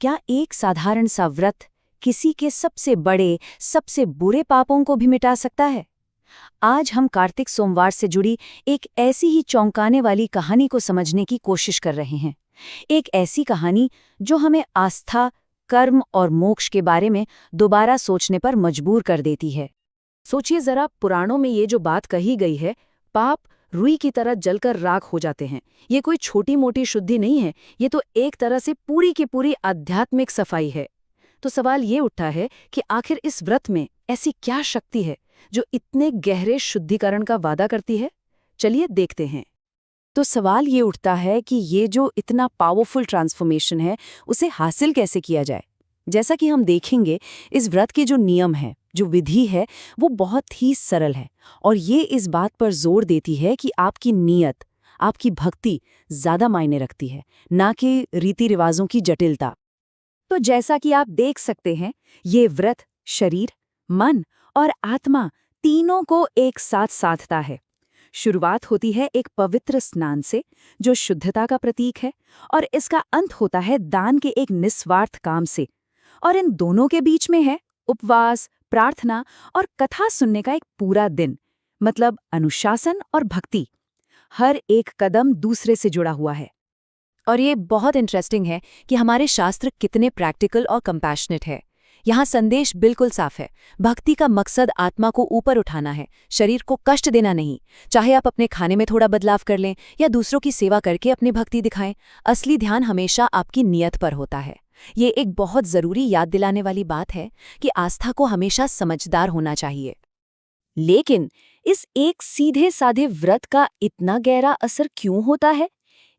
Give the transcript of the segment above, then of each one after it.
क्या एक साधारण सा व्रत किसी के सबसे बड़े, सबसे बुरे पापों को भी मिटा सकता है? आज हम कार्तिक सोमवार से जुड़ी एक ऐसी ही चौंकाने वाली कहानी को समझने की कोशिश कर रहे हैं। एक ऐसी कहानी जो हमें आस्था, कर्म और मोक्ष के बारे में दोबारा सोचने पर मजबूर कर देती है। सोचिए जरा, पुराणों में ये जो बात कही गई है, पाप रुई की तरह जलकर राख हो जाते हैं। ये कोई छोटी मोटी शुद्धि नहीं है, ये तो एक तरह से पूरी की पूरी आध्यात्मिक सफाई है। तो सवाल ये उठता है कि आखिर इस व्रत में ऐसी क्या शक्ति है जो इतने गहरे शुद्धिकरण का वादा करती है? चलिए देखते हैं। तो सवाल ये उठता है कि ये जो इतना पावरफुल ट्रांसफॉर्मेशन है, उसे हासिल कैसे किया जाए? जैसा कि हम देखेंगे, इस व्रत के जो नियम है, जो विधि है, वो बहुत ही सरल है और ये इस बात पर जोर देती है कि आपकी नीयत, आपकी भक्ति ज्यादा मायने रखती है, ना कि रीति रिवाजों की जटिलता। तो जैसा कि आप देख सकते हैं, ये व्रत शरीर, मन और आत्मा तीनों को एक साथ साधता है। शुरुआत होती है एक पवित्र स्नान से, जो शुद्धता का प्रतीक है, और इसका अंत होता है दान के एक निस्वार्थ काम से। और इन दोनों के बीच में है उपवास, प्रार्थना और कथा सुनने का एक पूरा दिन, मतलब अनुशासन और भक्ति। हर एक कदम दूसरे से जुड़ा हुआ है। और ये बहुत इंटरेस्टिंग है कि हमारे शास्त्र कितने प्रैक्टिकल और कंपैशनेट है। यहाँ संदेश बिल्कुल साफ है। भक्ति का मकसद आत्मा को ऊपर उठाना है, शरीर को कष्ट देना नहीं। चाहे आप अपने खाने में थोड़ा बदलाव कर लें या दूसरों की सेवा करके अपनी भक्ति दिखाएं, असली ध्यान हमेशा आपकी नीयत पर होता है। ये एक बहुत जरूरी याद दिलाने वाली बात है कि आस्था को हमेशा समझदार होना चाहिए। लेकिन इस एक सीधे साधे व्रत का इतना गहरा असर क्यों होता है?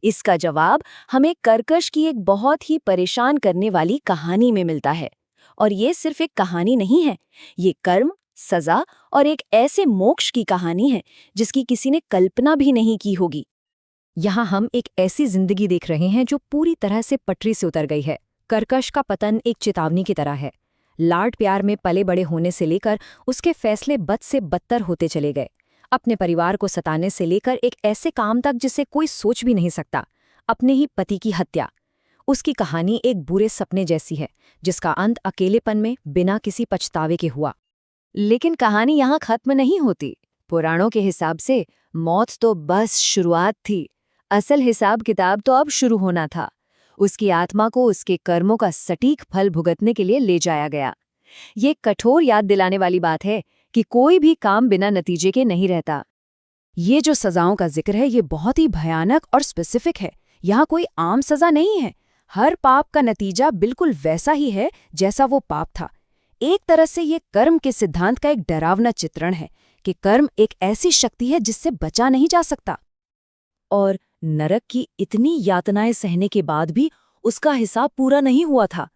इसका जवाब हमें कर्कश की एक बहुत ही परेशान करने वाली कहानी में मिलता है। और ये सिर्फ एक कहानी नहीं है, ये कर्म, सजा और एक ऐसे मोक्ष की कहानी है जिसकी किसी ने कल्पना भी नहीं की होगी। यहाँ हम एक ऐसी जिंदगी देख रहे हैं जो पूरी तरह से पटरी से उतर गई है। कर्कश का पतन एक चेतावनी की तरह है। लाड प्यार में पले बड़े होने से लेकर उसके फैसले बद से बदतर होते चले गए। अपने परिवार को सताने से लेकर एक ऐसे काम तक जिसे कोई सोच भी नहीं सकता, अपने ही पति की हत्या। उसकी कहानी एक बुरे सपने जैसी है, जिसका अंत अकेलेपन में बिना किसी पछतावे के हुआ। लेकिन कहानी यहाँ खत्म नहीं होती। पुराणों के हिसाब से मौत तो बस शुरुआत थी। असल हिसाब किताब तो अब शुरू होना था। उसकी आत्मा को उसके कर्मों का सटीक फल भुगतने के लिए ले जाया गया। ये कठोर याद दिलाने वाली बात है कि कोई भी काम बिना नतीजे के नहीं रहता। ये जो सजाओं का जिक्र है, ये बहुत ही भयानक और स्पेसिफिक है। यहाँ कोई आम सजा नहीं है। हर पाप का नतीजा बिल्कुल वैसा ही है जैसा वो पाप था। एक तरह से ये कर्म के सिद्धांत का एक डरावना चित्रण है कि कर्म एक ऐसी शक्ति है जिससे बचा नहीं जा सकता। और नरक की इतनी यातनाएं सहने के बाद भी उसका हिसाब पूरा नहीं हुआ था।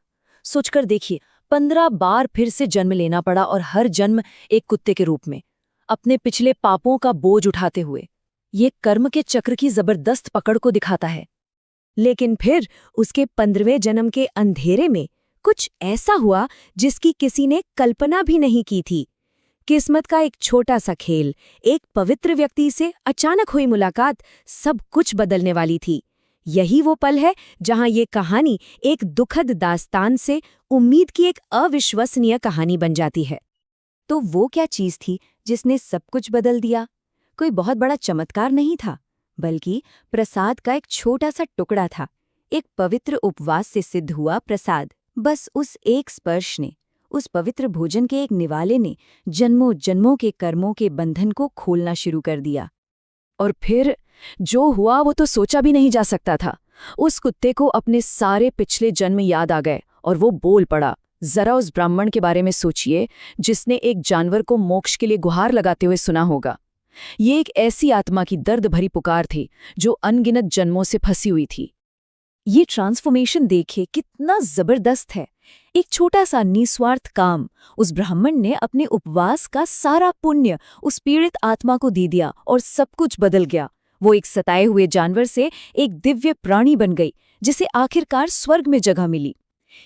सोचकर देखिए, 15 बार फिर से जन्म लेना पड़ा, और हर जन्म एक कुत्ते के रूप में, अपने पिछले पापों का बोझ उठाते हुए। ये कर्म के चक्र की जबरदस्त पकड़ को दिखाता है। लेकिन फिर उसके 15वें जन्म के अंधेरे में कुछ ऐसा हुआ जिसकी किसी ने कल्पना भी नहीं की थी। किस्मत का एक छोटा सा खेल, एक पवित्र व्यक्ति से अचानक हुई मुलाकात सब कुछ बदलने वाली थी। यही वो पल है जहां ये कहानी एक दुखद दास्तान से उम्मीद की एक अविश्वसनीय कहानी बन जाती है। तो वो क्या चीज थी जिसने सब कुछ बदल दिया? कोई बहुत बड़ा चमत्कार नहीं था, बल्कि प्रसाद का एक छोटा सा टुकड़ा था। एक पवित्र उपवास से सिद्ध हुआ प्रसाद। बस उस एक स्पर्श ने, उस पवित्र भोजन के एक निवाले ने जन्मों जन्मों के कर्मों के बंधन को खोलना शुरू कर दिया। और फिर जो हुआ वो तो सोचा भी नहीं जा सकता था। उस कुत्ते को अपने सारे पिछले जन्म याद आ गए और वो बोल पड़ा। जरा उस ब्राह्मण के बारे में सोचिए, जिसने एक जानवर को मोक्ष के लिए गुहार लगाते हुए सुना होगा। ये एक ऐसी आत्मा की दर्द भरी पुकार थी जो अनगिनत जन्मों से फंसी हुई थी। ये ट्रांसफॉर्मेशन देखिए कितना जबरदस्त है। एक छोटा सा निस्वार्थ काम, उस ब्राह्मण ने अपने उपवास का सारा पुण्य उस पीड़ित आत्मा को दे दिया और सब कुछ बदल गया। वो एक सताए हुए जानवर से एक दिव्य प्राणी बन गई, जिसे आखिरकार स्वर्ग में जगह मिली।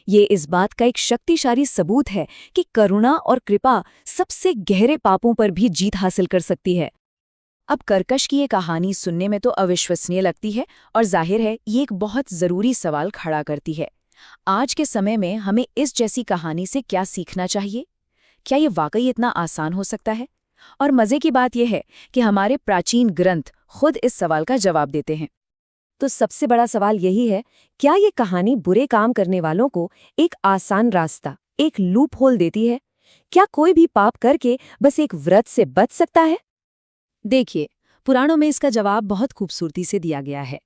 ये इस बात का एक शक्तिशाली सबूत है कि करुणा और कृपा सबसे गहरे पापों पर भी जीत हासिल कर सकती है। अब कर्कश की ये कहानी सुनने में तो अविश्वसनीय लगती है और जाहिर है ये एक बहुत जरूरी सवाल खड़ा करती है। आज के समय में हमें इस जैसी कहानी से क्या सीखना चाहिए? क्या ये वाकई इतना आसान हो सकता है? और मजे की बात यह है कि हमारे प्राचीन ग्रंथ खुद इस सवाल का जवाब देते हैं। तो सबसे बड़ा सवाल यही है, क्या ये कहानी बुरे काम करने वालों को एक आसान रास्ता, एक लूप होल देती है? क्या कोई भी पाप करके बस एक व्रत से बच सकता है? देखिए, पुराणों में इसका जवाब बहुत खूबसूरती से दिया गया है।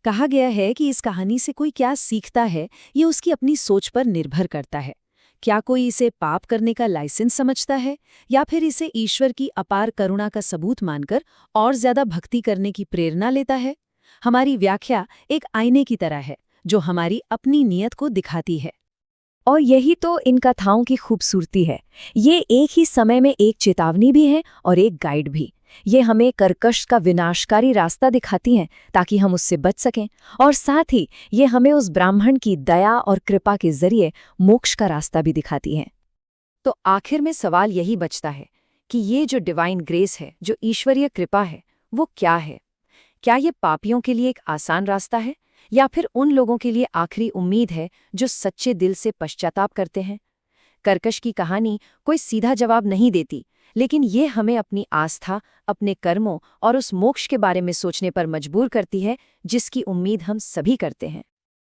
कहा गया है कि इस कहानी से कोई क्या सीखता है, ये उसकी अपनी सोच पर निर्भर करता है। क्या कोई इसे पाप करने का लाइसेंस समझता है, या फिर इसे ईश्वर की अपार करुणा का सबूत मानकर और ज्यादा भक्ति करने की प्रेरणा लेता है? हमारी व्याख्या एक आईने की तरह है, जो हमारी अपनी नीयत को दिखाती है। और यही तो इन कथाओं की खूबसूरती है। ये एक ही समय में एक चेतावनी भी है और एक गाइड भी। ये हमें कर्कश का विनाशकारी रास्ता दिखाती हैं ताकि हम उससे बच सकें, और साथ ही ये हमें उस ब्राह्मण की दया और कृपा के जरिए मोक्ष का रास्ता भी दिखाती हैं। तो आखिर में सवाल यही बचता है कि ये जो डिवाइन ग्रेस है, जो ईश्वरीय कृपा है, वो क्या है? क्या ये पापियों के लिए एक आसान रास्ता है, या फिर उन लोगों के लिए आखिरी उम्मीद है जो सच्चे दिल से पश्चाताप करते हैं? कर्कश की कहानी कोई सीधा जवाब नहीं देती, लेकिन ये हमें अपनी आस्था, अपने कर्मों और उस मोक्ष के बारे में सोचने पर मजबूर करती है जिसकी उम्मीद हम सभी करते हैं।